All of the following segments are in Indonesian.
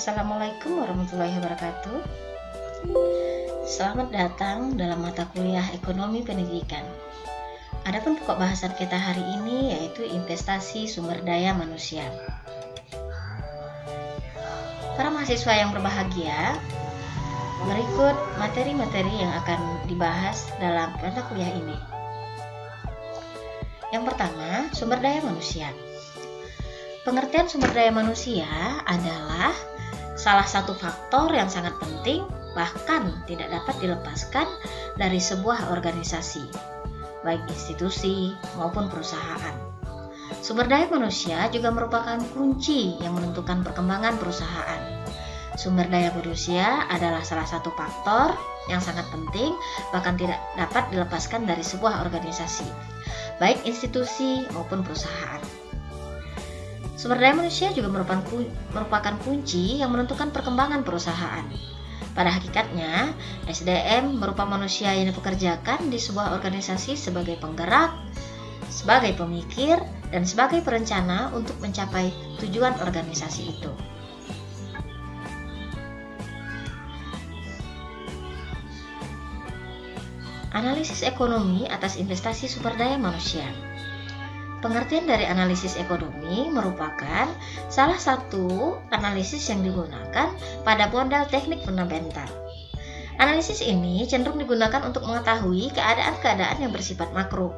Assalamualaikum warahmatullahi wabarakatuh. Selamat datang dalam mata kuliah Ekonomi Pendidikan. Adapun pokok bahasan kita hari ini yaitu investasi sumber daya manusia. Para mahasiswa yang berbahagia, berikut materi-materi yang akan dibahas dalam mata kuliah ini. Yang pertama, sumber daya manusia. Pengertian sumber daya manusia adalah salah satu faktor yang sangat penting, bahkan tidak dapat dilepaskan dari sebuah organisasi, baik institusi maupun perusahaan. Sumber daya manusia juga merupakan kunci yang menentukan perkembangan perusahaan. Sumber daya manusia adalah salah satu faktor yang sangat penting, bahkan tidak dapat dilepaskan dari sebuah organisasi, baik institusi maupun perusahaan. Sumber daya manusia juga merupakan kunci yang menentukan perkembangan perusahaan. Pada hakikatnya, SDM berupa manusia yang dipekerjakan di sebuah organisasi sebagai penggerak, sebagai pemikir, dan sebagai perencana untuk mencapai tujuan organisasi itu. Analisis ekonomi atas investasi sumber daya manusia. Pengertian dari analisis ekonomi merupakan salah satu analisis yang digunakan pada modal teknik fundamental. Analisis ini cenderung digunakan untuk mengetahui keadaan-keadaan yang bersifat makro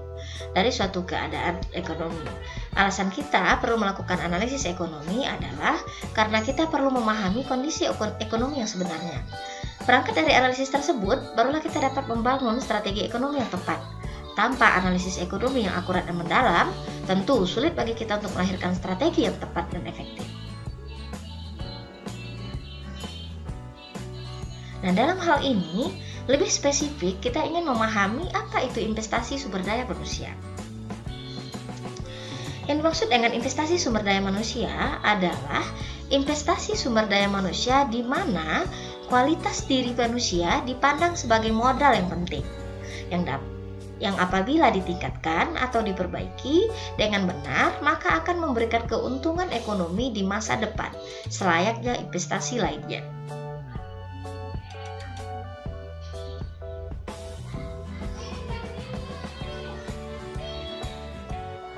dari suatu keadaan ekonomi. Alasan kita perlu melakukan analisis ekonomi adalah karena kita perlu memahami kondisi ekonomi yang sebenarnya. Berangkat dari analisis tersebut, barulah kita dapat membangun strategi ekonomi yang tepat. Tanpa analisis ekonomi yang akurat dan mendalam, tentu sulit bagi kita untuk melahirkan strategi yang tepat dan efektif. Nah, dalam hal ini, lebih spesifik kita ingin memahami apa itu investasi sumber daya manusia. Yang dimaksud dengan investasi sumber daya manusia adalah investasi sumber daya manusia di mana kualitas diri manusia dipandang sebagai modal yang penting, yang apabila ditingkatkan atau diperbaiki dengan benar, maka akan memberikan keuntungan ekonomi di masa depan, selayaknya investasi lainnya.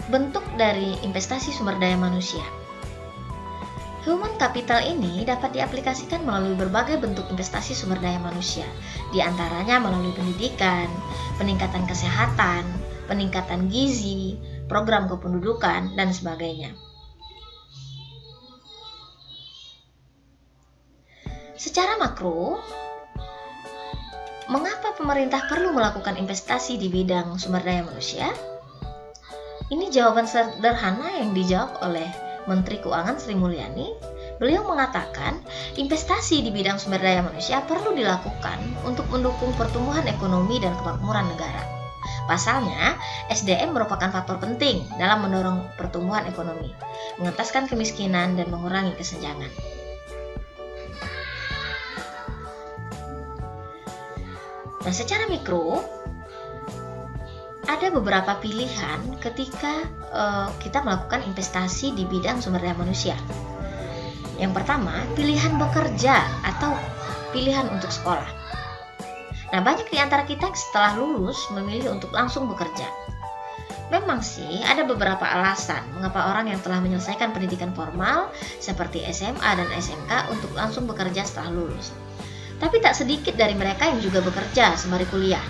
Bentuk dari investasi sumber daya manusia. Human capital ini dapat diaplikasikan melalui berbagai bentuk investasi sumber daya manusia, di antaranya melalui pendidikan, peningkatan kesehatan, peningkatan gizi, program kependudukan, dan sebagainya. Secara makro, mengapa pemerintah perlu melakukan investasi di bidang sumber daya manusia? Ini jawaban sederhana yang dijawab oleh Menteri Keuangan Sri Mulyani. Beliau mengatakan investasi di bidang sumber daya manusia perlu dilakukan untuk mendukung pertumbuhan ekonomi dan kemakmuran negara. Pasalnya, SDM merupakan faktor penting dalam mendorong pertumbuhan ekonomi, mengentaskan kemiskinan, dan mengurangi kesenjangan. Nah, secara mikro, ada beberapa pilihan ketika kita melakukan investasi di bidang sumber daya manusia. Yang pertama, pilihan bekerja atau pilihan untuk sekolah. Nah, banyak di antara kita yang setelah lulus memilih untuk langsung bekerja. Memang sih ada beberapa alasan mengapa orang yang telah menyelesaikan pendidikan formal seperti SMA dan SMK untuk langsung bekerja setelah lulus. Tapi tak sedikit dari mereka yang juga bekerja sembari kuliah.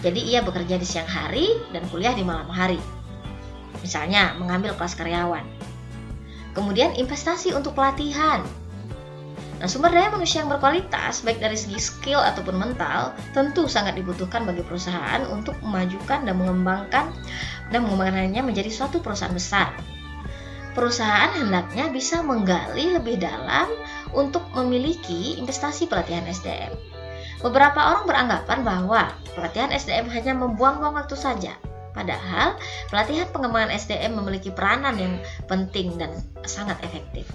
Jadi ia bekerja di siang hari dan kuliah di malam hari. Misalnya mengambil kelas karyawan. Kemudian investasi untuk pelatihan. Nah, sumber daya manusia yang berkualitas baik dari segi skill ataupun mental tentu sangat dibutuhkan bagi perusahaan untuk memajukan dan mengembangkannya menjadi suatu perusahaan besar. Perusahaan hendaknya bisa menggali lebih dalam untuk memiliki investasi pelatihan SDM. Beberapa orang beranggapan bahwa pelatihan SDM hanya membuang-buang waktu saja. Padahal, pelatihan pengembangan SDM memiliki peranan yang penting dan sangat efektif.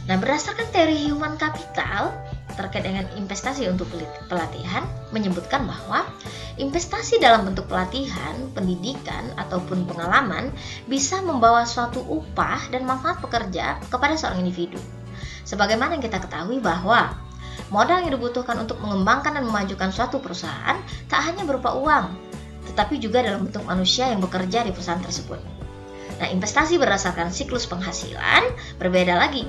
Nah, berdasarkan teori human capital terkait dengan investasi untuk pelatihan menyebutkan bahwa investasi dalam bentuk pelatihan, pendidikan, ataupun pengalaman bisa membawa suatu upah dan manfaat pekerja kepada seorang individu. Sebagaimana yang kita ketahui bahwa modal yang dibutuhkan untuk mengembangkan dan memajukan suatu perusahaan tak hanya berupa uang, tetapi juga dalam bentuk manusia yang bekerja di perusahaan tersebut. Nah, investasi berdasarkan siklus penghasilan berbeda lagi.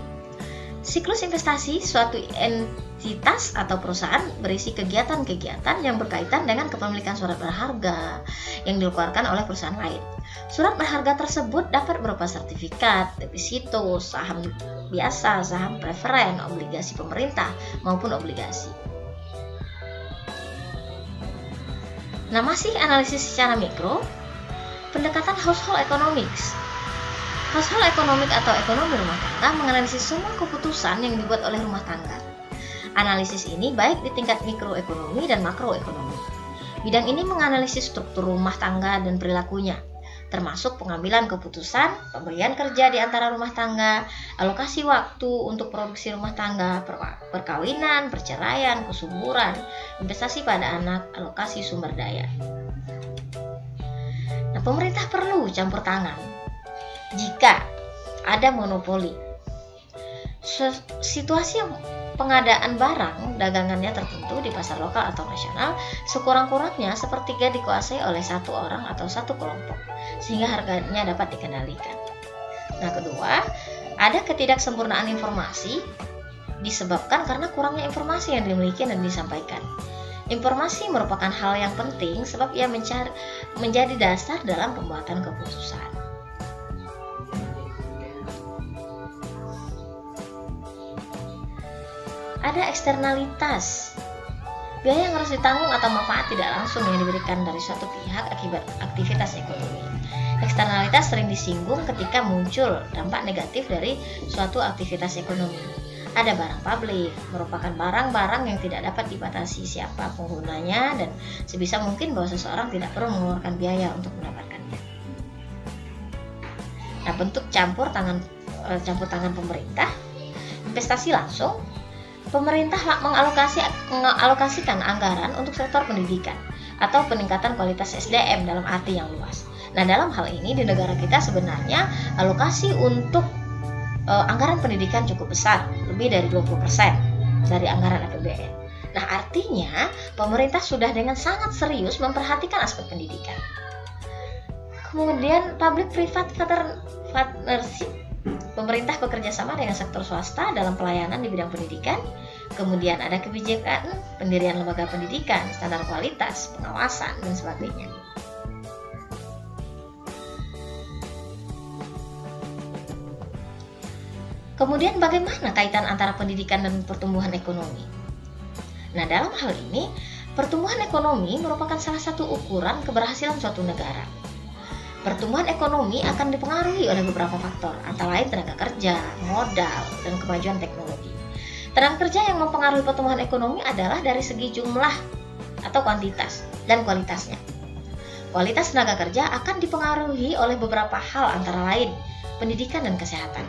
Siklus investasi suatu entitas atau perusahaan berisi kegiatan-kegiatan yang berkaitan dengan kepemilikan surat berharga yang dikeluarkan oleh perusahaan lain. Surat berharga tersebut dapat berupa sertifikat, deposito, saham biasa, saham preferen, obligasi pemerintah, maupun obligasi. Nah, masih analisis secara mikro, pendekatan household economics. Household economics atau ekonomi rumah tangga menganalisis semua keputusan yang dibuat oleh rumah tangga. Analisis ini baik di tingkat mikroekonomi dan makroekonomi. Bidang ini menganalisis struktur rumah tangga dan perilakunya, termasuk pengambilan keputusan, pemberian kerja di antara rumah tangga, alokasi waktu untuk produksi rumah tangga, perkawinan, perceraian, kesuburan, investasi pada anak, alokasi sumber daya. Nah, pemerintah perlu campur tangan jika ada monopoli. Situasi pengadaan barang dagangannya tertentu di pasar lokal atau nasional sekurang-kurangnya sepertiga dikuasai oleh satu orang atau satu kelompok, sehingga harganya dapat dikendalikan. Nah, kedua, ada ketidaksempurnaan informasi disebabkan karena kurangnya informasi yang dimiliki dan disampaikan. Informasi merupakan hal yang penting sebab ia menjadi dasar dalam pembuatan keputusan. Ada eksternalitas, biaya yang harus ditanggung atau manfaat tidak langsung yang diberikan dari suatu pihak akibat aktivitas ekonomi. Eksternalitas sering disinggung ketika muncul dampak negatif dari suatu aktivitas ekonomi. Ada barang publik, merupakan barang-barang yang tidak dapat dibatasi siapa penggunanya dan sebisa mungkin bahwa seseorang tidak perlu mengeluarkan biaya untuk mendapatkannya. Nah, bentuk campur tangan pemerintah, investasi langsung. Pemerintah mengalokasikan anggaran untuk sektor pendidikan atau peningkatan kualitas SDM dalam arti yang luas. Nah, dalam hal ini di negara kita sebenarnya alokasi untuk anggaran pendidikan cukup besar, lebih dari 20% dari anggaran APBN. Nah, artinya pemerintah sudah dengan sangat serius memperhatikan aspek pendidikan. Kemudian public-private partnership. Pemerintah bekerja sama dengan sektor swasta dalam pelayanan di bidang pendidikan. Kemudian ada kebijakan pendirian lembaga pendidikan, standar kualitas, pengawasan, dan sebagainya. Kemudian bagaimana kaitan antara pendidikan dan pertumbuhan ekonomi? Nah, dalam hal ini, pertumbuhan ekonomi merupakan salah satu ukuran keberhasilan suatu negara. Pertumbuhan ekonomi akan dipengaruhi oleh beberapa faktor, antara lain tenaga kerja, modal, dan kemajuan teknologi. Tenaga kerja yang mempengaruhi pertumbuhan ekonomi adalah dari segi jumlah atau kuantitas dan kualitasnya. Kualitas tenaga kerja akan dipengaruhi oleh beberapa hal, antara lain pendidikan dan kesehatan.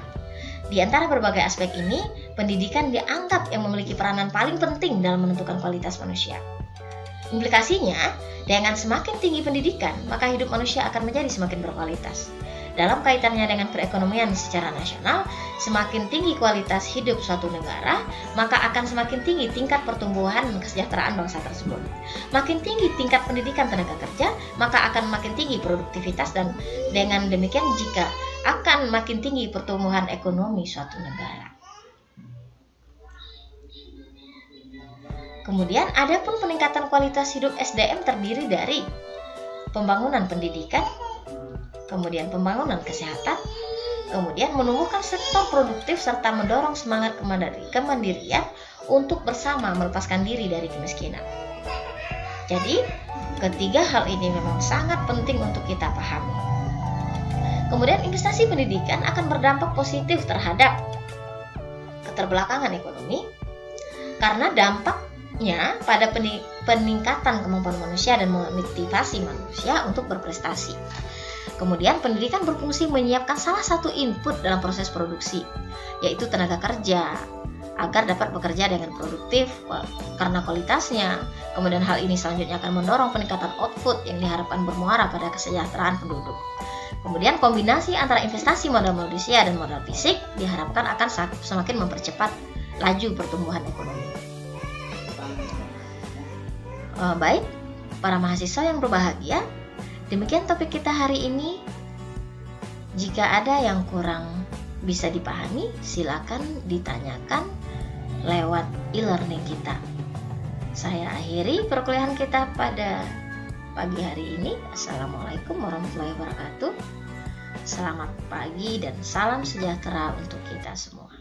Di antara berbagai aspek ini, pendidikan dianggap yang memiliki peranan paling penting dalam menentukan kualitas manusia. Implikasinya, dengan semakin tinggi pendidikan, maka hidup manusia akan menjadi semakin berkualitas. Dalam kaitannya dengan perekonomian secara nasional, semakin tinggi kualitas hidup suatu negara, maka akan semakin tinggi tingkat pertumbuhan dan kesejahteraan bangsa tersebut. Makin tinggi tingkat pendidikan tenaga kerja, maka akan makin tinggi produktivitas dan dengan demikian jika akan makin tinggi pertumbuhan ekonomi suatu negara. Kemudian ada pun peningkatan kualitas hidup SDM terdiri dari pembangunan pendidikan, kemudian pembangunan kesehatan, kemudian menumbuhkan sektor produktif serta mendorong semangat kemandirian untuk bersama melepaskan diri dari kemiskinan. Jadi, ketiga hal ini memang sangat penting untuk kita pahami. Kemudian investasi pendidikan akan berdampak positif terhadap keterbelakangan ekonomi karena dampaknya pada peningkatan kemampuan manusia dan memotivasi manusia untuk berprestasi. Kemudian pendidikan berfungsi menyiapkan salah satu input dalam proses produksi, yaitu tenaga kerja agar dapat bekerja dengan produktif karena kualitasnya. Kemudian hal ini selanjutnya akan mendorong peningkatan output yang diharapkan bermuara pada kesejahteraan penduduk. Kemudian kombinasi antara investasi modal manusia dan modal fisik diharapkan akan semakin mempercepat laju pertumbuhan ekonomi. Baik, para mahasiswa yang berbahagia, demikian topik kita hari ini. Jika ada yang kurang bisa dipahami, silakan ditanyakan lewat e-learning kita. Saya akhiri perkuliahan kita pada pagi hari ini. Assalamualaikum warahmatullahi wabarakatuh. Selamat pagi dan salam sejahtera untuk kita semua.